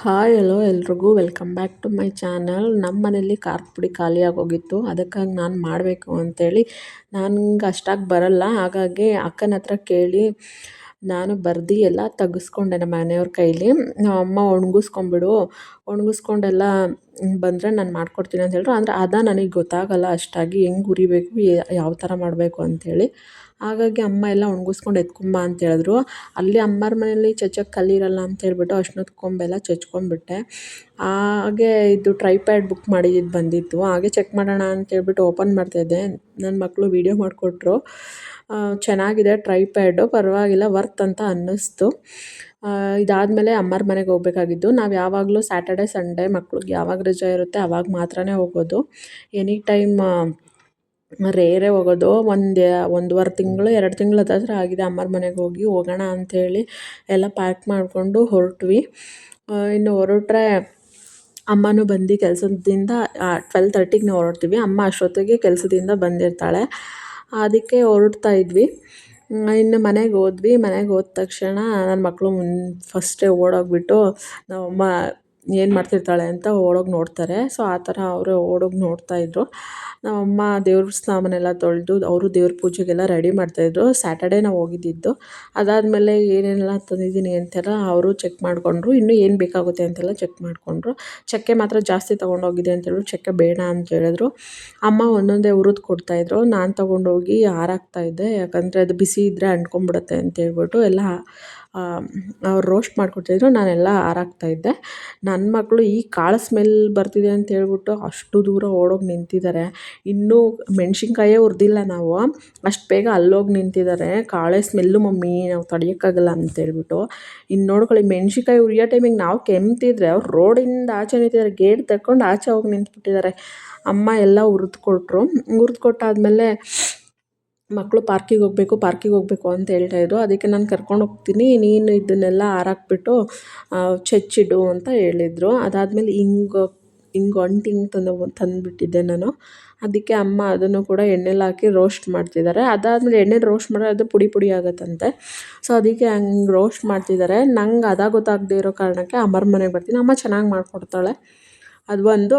Hi hello ಎಲ್ರಿಗೂ welcome back to my channel. ನಮ್ಮ ಮನೇಲಿ ಖಾರದ ಪುಡಿ ಖಾಲಿಯಾಗೋಗಿತ್ತು. ಅದಕ್ಕಾಗಿ ನಾನು ಮಾಡಬೇಕು ಅಂಥೇಳಿ, ನನಗೆ ಅಷ್ಟಾಗಿ ಬರಲ್ಲ. ಹಾಗಾಗಿ ಅಕ್ಕನ ಹತ್ರ ಕೇಳಿ ನಾನು ಬರ್ದು ಎಲ್ಲ ತೆಗೆಸ್ಕೊಂಡೆ ನಮ್ಮ ಮನೆಯವ್ರ ಕೈಲಿ. ನಮ್ಮ ಅಮ್ಮ ಒಣಗಿಸ್ಕೊಂಡೆಲ್ಲ ಬಂದರೆ ನಾನು ಮಾಡ್ಕೊಡ್ತೀನಿ ಅಂತ ಹೇಳಿದ್ರು. ಅಂದರೆ ನನಗೆ ಗೊತ್ತಾಗಲ್ಲ ಅಷ್ಟಾಗಿ ಹೆಂಗೆ ಹುರಿಬೇಕು, ಯಾವ ಥರ ಮಾಡಬೇಕು ಅಂಥೇಳಿ. ಹಾಗಾಗಿ ಅಮ್ಮ ಎಲ್ಲ ಒಣಗಿಸ್ಕೊಂಡು ಎತ್ಕೊಂಬ ಅಂತ ಹೇಳಿದ್ರು. ಅಲ್ಲಿ ಅಮ್ಮರ ಮನೇಲಿ ಚಚ್ಚಕ್ಕೆ ಕಲ್ಲಿರಲ್ಲ ಅಂತ ಹೇಳ್ಬಿಟ್ಟು ಅರ್ಶಿನದ ಕೊಂಬೆಲ್ಲ ಚಚ್ಕೊಂಡ್ಬಿಟ್ಟೆ. ಹಾಗೆ ಇದು ಟ್ರೈಪ್ಯಾಡ್ ಬುಕ್ ಮಾಡಿದ್ದು ಬಂದಿತ್ತು. ಹಾಗೆ ಚೆಕ್ ಮಾಡೋಣ ಅಂತೇಳ್ಬಿಟ್ಟು ಓಪನ್ ಮಾಡ್ತಾಯಿದ್ದೆ. ನನ್ನ ಮಕ್ಕಳು ವೀಡಿಯೋ ಮಾಡಿಕೊಟ್ರು. ಚೆನ್ನಾಗಿದೆ ಟ್ರೈಪ್ಯಾಡು, ಪರವಾಗಿಲ್ಲ, ವರ್ತ್ ಅಂತ ಅನ್ನಿಸ್ತು. ಇದಾದಮೇಲೆ ಅಮ್ಮರ ಮನೆಗೆ ಹೋಗಬೇಕಾಗಿದ್ದು. ನಾವು ಯಾವಾಗಲೂ ಸ್ಯಾಟರ್ಡೆ ಸಂಡೇ ಮಕ್ಳಿಗೆ ಯಾವಾಗ ರಜೆ ಇರುತ್ತೆ ಆವಾಗ ಮಾತ್ರನೇ ಹೋಗೋದು. ಎನಿ ಟೈಮ್ ರೇರೇ ಹೋಗೋದು. ಒಂದೂವರೆ ತಿಂಗಳು 2 ತಿಂಗಳು ಹತ್ತಿರ ಆಗಿದೆ ಅಮ್ಮರ ಮನೆಗೆ ಹೋಗೋಣ ಅಂಥೇಳಿ ಎಲ್ಲ ಪ್ಯಾಕ್ ಮಾಡಿಕೊಂಡು ಹೊರಟ್ವಿ. ಇನ್ನು ಹೊರಟ್ರೆ ಅಮ್ಮನೂ ಬಂದು ಕೆಲಸದಿಂದ 12:30ಗೆ ನಾವು ಹೊರಡ್ತೀವಿ. ಅಮ್ಮ ಅಷ್ಟೊತ್ತಿಗೆ ಕೆಲಸದಿಂದ ಬಂದಿರ್ತಾಳೆ. ಅದಕ್ಕೆ ಹೊರಡ್ತಾ ಇದ್ವಿ. ಇನ್ನು ಮನೆಗೆ ಹೋದ್ವಿ. ಮನೆಗೆ ಹೋದ ತಕ್ಷಣ ನನ್ನ ಮಕ್ಕಳು ಫಸ್ಟೇ ಓಡೋಗ್ಬಿಟ್ಟು ನಮ್ಮಮ್ಮ ಏನು ಮಾಡ್ತಿರ್ತಾಳೆ ಅಂತ ಓಡೋಗಿ ನೋಡ್ತಾರೆ. ಸೊ ಆ ಥರ ಅವರು ಓಡೋಗಿ ನೋಡ್ತಾಯಿದ್ರು. ನಮ್ಮಮ್ಮ ದೇವ್ರ ಸಾಮಾನೆಲ್ಲ ತೊಳೆದು ಅವರು ದೇವ್ರ ಪೂಜೆಗೆಲ್ಲ ರೆಡಿ ಮಾಡ್ತಾಯಿದ್ರು. ಸ್ಯಾಟರ್ಡೇ ನಾವು ಹೋಗಿದ್ದಿದ್ದು. ಅದಾದಮೇಲೆ ಏನೆಲ್ಲ ತಂದಿದ್ದೀನಿ ಅಂತೆಲ್ಲ ಅವರು ಚೆಕ್ ಮಾಡಿಕೊಂಡ್ರು. ಇನ್ನೂ ಏನು ಬೇಕಾಗುತ್ತೆ ಅಂತೆಲ್ಲ ಚೆಕ್ ಮಾಡಿಕೊಂಡ್ರು. ಚಕ್ಕೆ ಮಾತ್ರ ಜಾಸ್ತಿ ತೊಗೊಂಡೋಗಿದೆ ಅಂತೇಳಿ ಚಕ್ಕೆ ಬೇಡ ಅಂತ ಹೇಳಿದ್ರು. ಅಮ್ಮ ಒಂದೊಂದೇ ಹುರಿದು ಕೊಡ್ತಾಯಿದ್ರು. ನಾನು ತೊಗೊಂಡೋಗಿ ಹಾರಾಕ್ತಾಯಿದ್ದೆ. ಯಾಕಂದರೆ ಅದು ಬಿಸಿ ಇದ್ದರೆ ಅಂಟ್ಕೊಂಡ್ಬಿಡುತ್ತೆ ಅಂತೇಳ್ಬಿಟ್ಟು ಎಲ್ಲ ಅವ್ರು ರೋಸ್ಟ್ ಮಾಡಿಕೊಡ್ತಾಯಿದ್ರು. ನಾನೆಲ್ಲ ಹಾರಾಕ್ತಾಯಿದ್ದೆ. ನನ್ನ ಮಕ್ಕಳು ಈ ಕಾಳು ಸ್ಮೆಲ್ ಬರ್ತಿದೆ ಅಂತ ಹೇಳ್ಬಿಟ್ಟು ಅಷ್ಟು ದೂರ ಓಡೋಗಿ ನಿಂತಿದ್ದಾರೆ. ಇನ್ನೂ ಮೆಣ್ಸಿನ್ಕಾಯೇ ಹುರಿದಿಲ್ಲ ನಾವು, ಅಷ್ಟು ಬೇಗ ಅಲ್ಲೋಗಿ ನಿಂತಿದ್ದಾರೆ. ಕಾಳೆ ಸ್ಮೆಲ್ಲು ಮಮ್ಮಿ, ನಾವು ತಡೆಯೋಕ್ಕಾಗಲ್ಲ ಅಂತೇಳ್ಬಿಟ್ಟು. ಇನ್ನು ನೋಡ್ಕೊಳ್ಳಿ, ಮೆಣ್ಸಿನ್ಕಾಯಿ ಹುರಿಯೋ ಟೈಮಿಗೆ ನಾವು ಕೆಮ್ತಿದ್ರೆ ಅವ್ರು ರೋಡಿಂದ ಆಚೆ ನಿಂತಿದ್ದಾರೆ. ಗೇಟ್ ತಗೊಂಡು ಆಚೆ ಹೋಗಿ ನಿಂತ್ಬಿಟ್ಟಿದ್ದಾರೆ. ಅಮ್ಮ ಎಲ್ಲ ಹುರಿದು ಕೊಟ್ಟರು. ಹುರಿದು ಕೊಟ್ಟಾದಮೇಲೆ ಮಕ್ಕಳು ಪಾರ್ಕಿಗೆ ಹೋಗಬೇಕು ಅಂತ ಹೇಳ್ತಾಯಿದ್ರು. ಅದಕ್ಕೆ ನಾನು ಕರ್ಕೊಂಡು ಹೋಗ್ತೀನಿ, ನೀನು ಇದನ್ನೆಲ್ಲ ಹಾರಾಕ್ಬಿಟ್ಟು ಚಚ್ಚಿಡು ಅಂತ ಹೇಳಿದರು. ಅದಾದಮೇಲೆ ತಂದುಬಿಟ್ಟಿದ್ದೆ ನಾನು. ಅದಕ್ಕೆ ಅಮ್ಮ ಅದನ್ನು ಕೂಡ ಎಣ್ಣೆಲಿ ಹಾಕಿ ರೋಸ್ಟ್ ಮಾಡ್ತಿದ್ದಾರೆ. ಅದಾದಮೇಲೆ ಎಣ್ಣೆಲಿ ರೋಸ್ಟ್ ಮಾಡಿದ್ರೆ ಅದು ಪುಡಿ ಆಗುತ್ತಂತೆ. ಸೊ ಅದಕ್ಕೆ ಹಂಗೆ ರೋಸ್ಟ್ ಮಾಡ್ತಿದ್ದಾರೆ. ನಂಗೆ ಗೊತ್ತಾಗದೇ ಇರೋ ಕಾರಣಕ್ಕೆ ಅಮ್ಮರ ಮನೆಗೆ ಬರ್ತೀನಿ. ಅಮ್ಮ ಚೆನ್ನಾಗಿ ಮಾಡಿಕೊಡ್ತಾಳೆ. ಅದು ಒಂದು.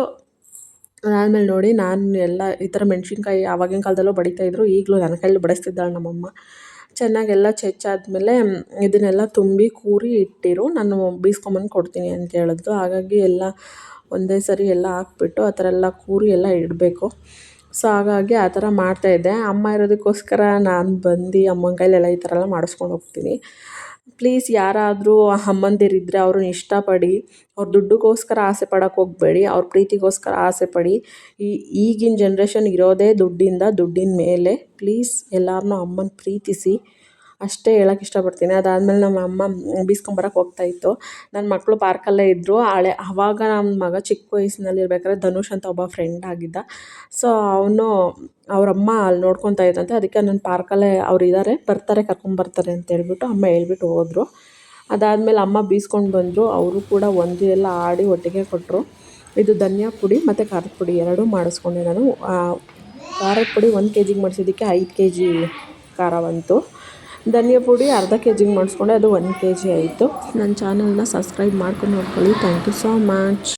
ಅದಾದಮೇಲೆ ನೋಡಿ, ನಾನು ಎಲ್ಲ ಈ ಥರ ಮೆಣ್ಸಿನ್ಕಾಯಿ ಆವಾಗಿನ ಕಾಲದಲ್ಲೂ ಬಡಿತಾಯಿದ್ರು. ಈಗಲೂ ನನ್ನ ಕೈಲಿ ಬಡಿಸ್ತಿದ್ದಾಳೆ ನಮ್ಮಮ್ಮ. ಚೆನ್ನಾಗೆಲ್ಲ ಚಚ್ಚಾದ್ಮೇಲೆ ಇದನ್ನೆಲ್ಲ ತುಂಬಿ ಕೂರಿ ಇಟ್ಟಿರು, ನಾನು ಬೀಸ್ಕೊಂಬಂದು ಕೊಡ್ತೀನಿ ಅಂತ ಹೇಳಿದ್ರು. ಹಾಗಾಗಿ ಎಲ್ಲ ಒಂದೇ ಸರಿ ಎಲ್ಲ ಹಾಕ್ಬಿಟ್ಟು ಆ ಥರ ಎಲ್ಲ ಕೂರಿ ಎಲ್ಲ ಇಡಬೇಕು. ಸೊ ಹಾಗಾಗಿ ಆ ಥರ ಮಾಡ್ತಾಯಿದ್ದೆ. ಅಮ್ಮ ಇರೋದಕ್ಕೋಸ್ಕರ ನಾನು ಬಂದು ಅಮ್ಮನ ಕೈಲೆಲ್ಲ ಈ ಥರ ಎಲ್ಲ ಮಾಡಿಸ್ಕೊಂಡು ಹೋಗ್ತೀನಿ. ಪ್ಲೀಸ್ ಯಾರಾದರೂ ಅಮ್ಮಂದಿರಿದ್ದರೆ ಅವ್ರನ್ನ ಇಷ್ಟಪಡಿ. ಅವ್ರ ದುಡ್ಡಿಗೋಸ್ಕರ ಆಸೆ ಪಡೋಕ್ಕೆ ಹೋಗಬೇಡಿ, ಅವ್ರ ಪ್ರೀತಿಗೋಸ್ಕರ ಆಸೆ ಪಡಿ. ಈಗಿನ ಜನ್ರೇಷನ್ ಇರೋದೇ ದುಡ್ಡಿನ ಮೇಲೆ. ಪ್ಲೀಸ್ ಎಲ್ಲರನ್ನೂ ಅಮ್ಮನ ಪ್ರೀತಿಸಿ, ಅಷ್ಟೇ ಹೇಳೋಕ್ಕೆ ಇಷ್ಟಪಡ್ತೀನಿ. ಅದಾದಮೇಲೆ ನಮ್ಮ ಅಮ್ಮ ಬೀಸ್ಕೊಂಬರಕ್ಕೆ ಹೋಗ್ತಾಯಿತ್ತು. ನನ್ನ ಮಕ್ಕಳು ಪಾರ್ಕಲ್ಲೇ ಇದ್ದರು. ಆವಾಗ ನನ್ನ ಮಗ ಚಿಕ್ಕ ವಯಸ್ಸಿನಲ್ಲಿರ್ಬೇಕಾದ್ರೆ ಧನುಷ್ ಅಂತ ಒಬ್ಬ ಫ್ರೆಂಡ್ ಆಗಿದ್ದ. ಸೊ ಅವರಮ್ಮ ಅಲ್ಲಿ ನೋಡ್ಕೊತಾ ಇದ್ದಂತೆ. ಅದಕ್ಕೆ ನನ್ನ ಪಾರ್ಕಲ್ಲೇ ಅವ್ರು ಇದ್ದಾರೆ, ಕರ್ಕೊಂಬರ್ತಾರೆ ಅಂತ ಹೇಳ್ಬಿಟ್ಟು ಅಮ್ಮ ಹೇಳ್ಬಿಟ್ಟು ಹೋದರು. ಅದಾದಮೇಲೆ ಅಮ್ಮ ಬೀಸ್ಕೊಂಡು ಬಂದರು. ಅವರು ಕೂಡ ಒಂದು ಎಲ್ಲ ಆಡಿ ಒಟ್ಟಿಗೆ ಕೊಟ್ಟರು. ಇದು ಧನಿಯಾ ಪುಡಿ ಮತ್ತು ಖಾರದ ಪುಡಿ ಎರಡೂ ಮಾಡಿಸ್ಕೊಂಡೆ ನಾನು. ಖಾರದ ಪುಡಿ 1 kgಗೆ ಮಾಡಿಸಿದ್ದಕ್ಕೆ 5 kg ಖಾರ ಬಂತು. ಧನಿಯಾ ಪುಡಿ ಅರ್ಧ kgಗೆ ಮಾಡಿಸ್ಕೊಂಡೆ, ಅದು 1 kg ಆಯಿತು. ನನ್ನ ಚಾನಲ್ನ ಸಬ್ಸ್ಕ್ರೈಬ್ ಮಾಡ್ಕೊಂಡು ನೋಡ್ಕೊಳ್ಳಿ. Thank you so much.